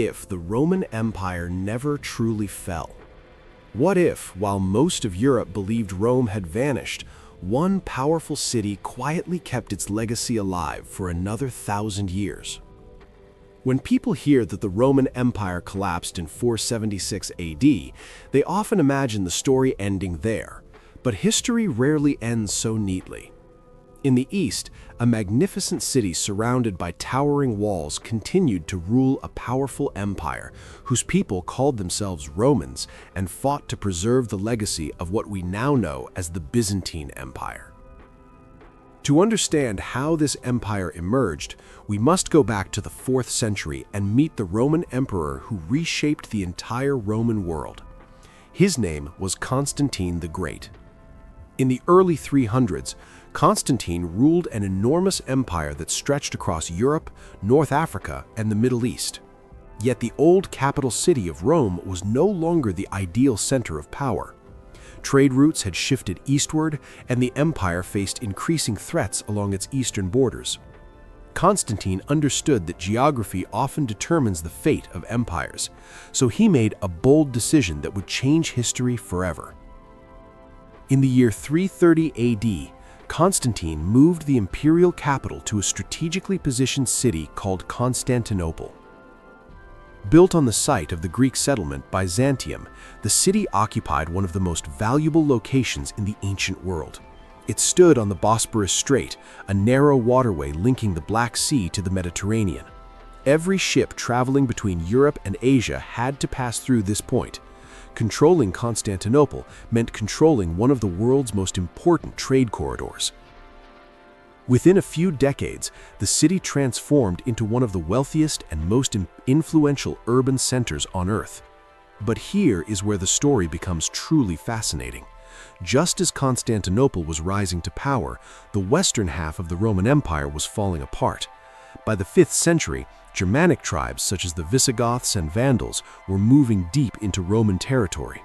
if the Roman Empire never truly fell? What if, while most of Europe believed Rome had vanished, one powerful city quietly kept its legacy alive for another 1,000 years? When people hear that the Roman Empire collapsed in 476 AD, they often imagine the story ending there. But history rarely ends so neatly. In the east, a magnificent city surrounded by towering walls continued to rule a powerful empire whose people called themselves Romans and fought to preserve the legacy of what we now know as the Byzantine Empire. To understand how this empire emerged, we must go back to the 4th century and meet the Roman emperor who reshaped the entire Roman world. His name was Constantine the Great. In the early 300s, Constantine ruled an enormous empire that stretched across Europe, North Africa, and the Middle East. Yet the old capital city of Rome was no longer the ideal center of power. Trade routes had shifted eastward, and the empire faced increasing threats along its eastern borders. Constantine understood that geography often determines the fate of empires, so he made a bold decision that would change history forever. In the year 330 AD, Constantine moved the imperial capital to a strategically positioned city called Constantinople. Built on the site of the Greek settlement Byzantium, the city occupied one of the most valuable locations in the ancient world. It stood on the Bosphorus Strait, a narrow waterway linking the Black Sea to the Mediterranean. Every ship traveling between Europe and Asia had to pass through this point. Controlling Constantinople meant controlling one of the world's most important trade corridors. Within a few decades, the city transformed into one of the wealthiest and most influential urban centers on Earth. But here is where the story becomes truly fascinating. Just as Constantinople was rising to power, the western half of the Roman Empire was falling apart. By the 5th century, Germanic tribes such as the Visigoths and Vandals were moving deep into Roman territory.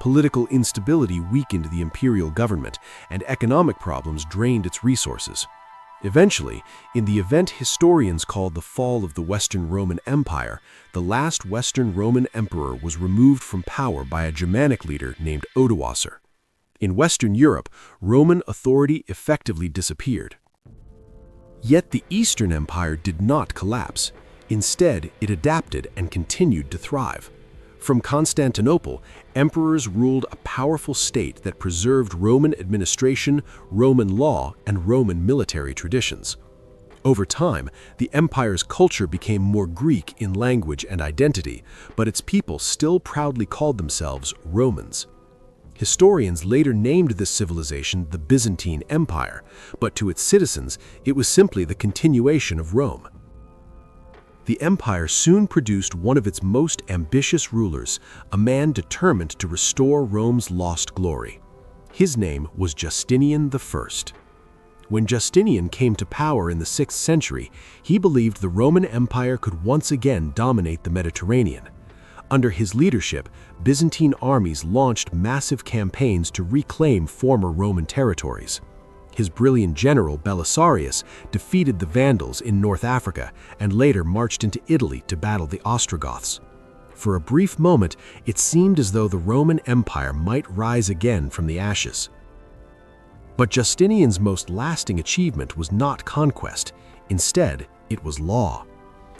Political instability weakened the imperial government, and economic problems drained its resources. Eventually, in the event historians call the fall of the Western Roman Empire, the last Western Roman emperor was removed from power by a Germanic leader named Odoacer. In Western Europe, Roman authority effectively disappeared. Yet the Eastern Empire did not collapse. Instead, it adapted and continued to thrive. From Constantinople, emperors ruled a powerful state that preserved Roman administration, Roman law, and Roman military traditions. Over time, the empire's culture became more Greek in language and identity, but its people still proudly called themselves Romans. Historians later named this civilization the Byzantine Empire, but to its citizens, it was simply the continuation of Rome. The empire soon produced one of its most ambitious rulers, a man determined to restore Rome's lost glory. His name was Justinian I. When Justinian came to power in the 6th century, he believed the Roman Empire could once again dominate the Mediterranean. Under his leadership, Byzantine armies launched massive campaigns to reclaim former Roman territories. His brilliant general Belisarius defeated the Vandals in North Africa and later marched into Italy to battle the Ostrogoths. For a brief moment, it seemed as though the Roman Empire might rise again from the ashes. But Justinian's most lasting achievement was not conquest. Instead, it was law.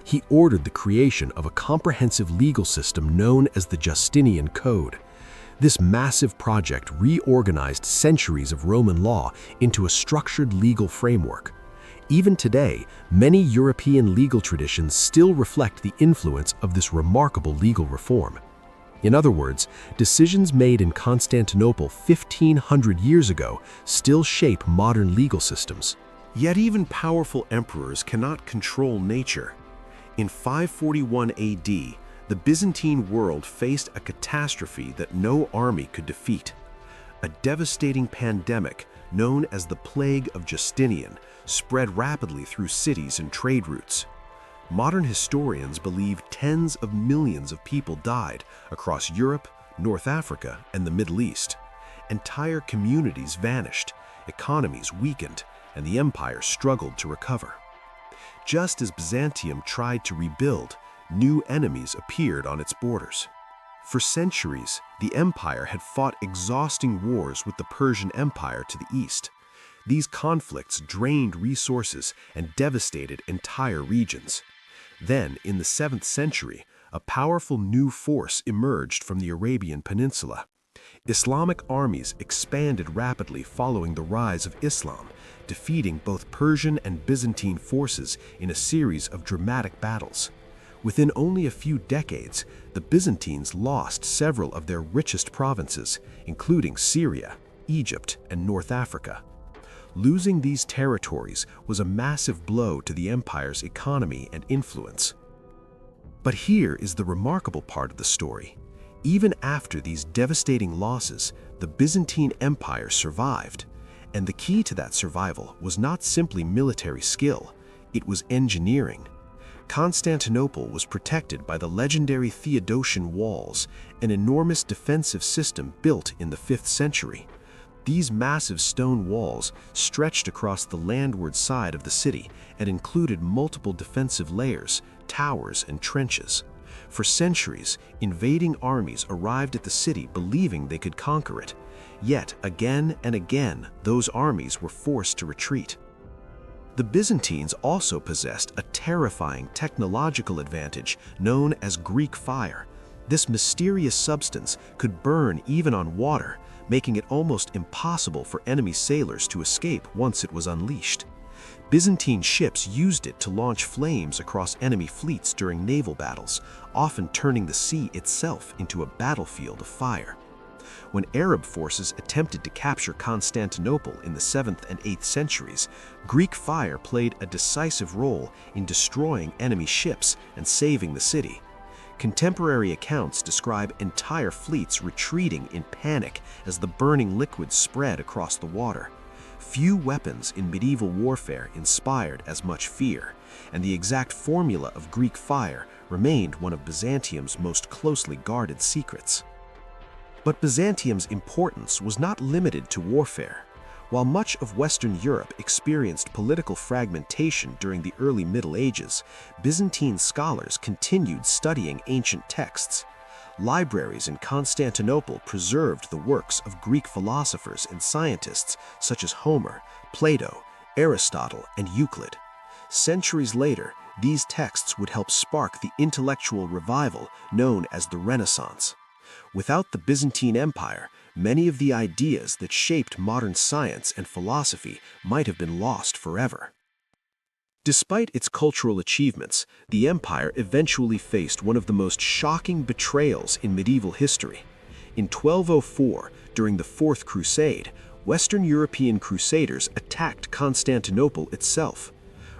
He ordered the creation of a comprehensive legal system known as the Justinian Code. This massive project reorganized centuries of Roman law into a structured legal framework. Even today, many European legal traditions still reflect the influence of this remarkable legal reform. In other words, decisions made in Constantinople 1,500 years ago still shape modern legal systems. Yet even powerful emperors cannot control nature. In 541 AD, the Byzantine world faced a catastrophe that no army could defeat. A devastating pandemic, known as the Plague of Justinian, spread rapidly through cities and trade routes. Modern historians believe tens of millions of people died across Europe, North Africa, and the Middle East. Entire communities vanished, economies weakened, and the empire struggled to recover. Just as Byzantium tried to rebuild, new enemies appeared on its borders. For centuries, the empire had fought exhausting wars with the Persian Empire to the east. These conflicts drained resources and devastated entire regions. Then, in the 7th century, a powerful new force emerged from the Arabian Peninsula. Islamic armies expanded rapidly following the rise of Islam, defeating both Persian and Byzantine forces in a series of dramatic battles. Within only a few decades, the Byzantines lost several of their richest provinces, including Syria, Egypt, and North Africa. Losing these territories was a massive blow to the empire's economy and influence. But here is the remarkable part of the story. Even after these devastating losses, the Byzantine Empire survived. And the key to that survival was not simply military skill, it was engineering. Constantinople was protected by the legendary Theodosian walls, an enormous defensive system built in the 5th century. These massive stone walls stretched across the landward side of the city and included multiple defensive layers, towers, and trenches. For centuries, invading armies arrived at the city believing they could conquer it. Yet, again and again, those armies were forced to retreat. The Byzantines also possessed a terrifying technological advantage known as Greek fire. This mysterious substance could burn even on water, making it almost impossible for enemy sailors to escape once it was unleashed. Byzantine ships used it to launch flames across enemy fleets during naval battles, often turning the sea itself into a battlefield of fire. When Arab forces attempted to capture Constantinople in the 7th and 8th centuries, Greek fire played a decisive role in destroying enemy ships and saving the city. Contemporary accounts describe entire fleets retreating in panic as the burning liquid spread across the water. Few weapons in medieval warfare inspired as much fear, and the exact formula of Greek fire remained one of Byzantium's most closely guarded secrets. But Byzantium's importance was not limited to warfare. While much of Western Europe experienced political fragmentation during the early Middle Ages, Byzantine scholars continued studying ancient texts. Libraries in Constantinople preserved the works of Greek philosophers and scientists such as Homer, Plato, Aristotle, and Euclid. Centuries later, these texts would help spark the intellectual revival known as the Renaissance. Without the Byzantine Empire, many of the ideas that shaped modern science and philosophy might have been lost forever. Despite its cultural achievements, the empire eventually faced one of the most shocking betrayals in medieval history. In 1204, during the Fourth Crusade, Western European crusaders attacked Constantinople itself.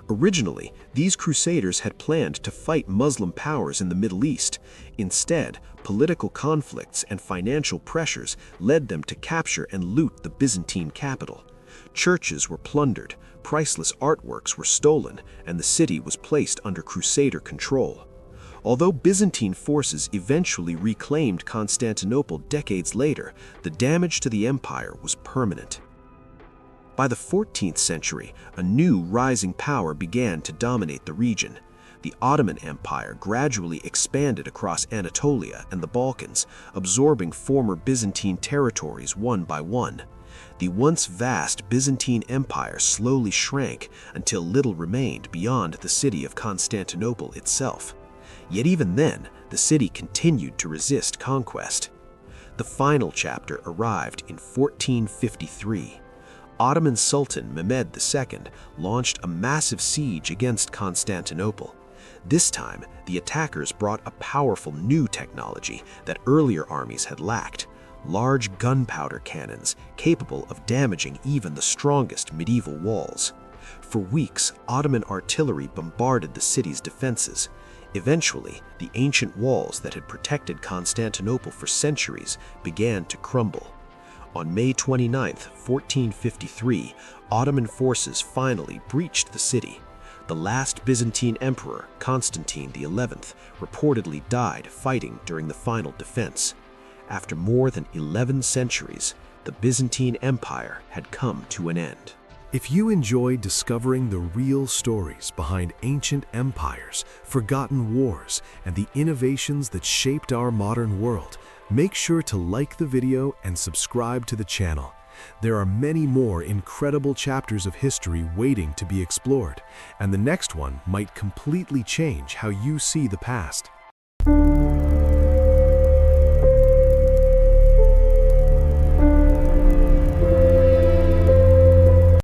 Originally, these crusaders had planned to fight Muslim powers in the Middle East. Instead, political conflicts and financial pressures led them to capture and loot the Byzantine capital. Churches were plundered, priceless artworks were stolen, and the city was placed under Crusader control. Although Byzantine forces eventually reclaimed Constantinople decades later, the damage to the empire was permanent. By the 14th century, a new rising power began to dominate the region. The Ottoman Empire gradually expanded across Anatolia and the Balkans, absorbing former Byzantine territories one by one. The once vast Byzantine Empire slowly shrank until little remained beyond the city of Constantinople itself. Yet even then, the city continued to resist conquest. The final chapter arrived in 1453. Ottoman Sultan Mehmed II launched a massive siege against Constantinople. This time, the attackers brought a powerful new technology that earlier armies had lacked: large gunpowder cannons capable of damaging even the strongest medieval walls. For weeks, Ottoman artillery bombarded the city's defenses. Eventually, the ancient walls that had protected Constantinople for centuries began to crumble. On May 29, 1453, Ottoman forces finally breached the city. The last Byzantine emperor, Constantine XI, reportedly died fighting during the final defense. After more than 11 centuries, the Byzantine Empire had come to an end. If you enjoy discovering the real stories behind ancient empires, forgotten wars, and the innovations that shaped our modern world, make sure to like the video and subscribe to the channel. There are many more incredible chapters of history waiting to be explored, and the next one might completely change how you see the past.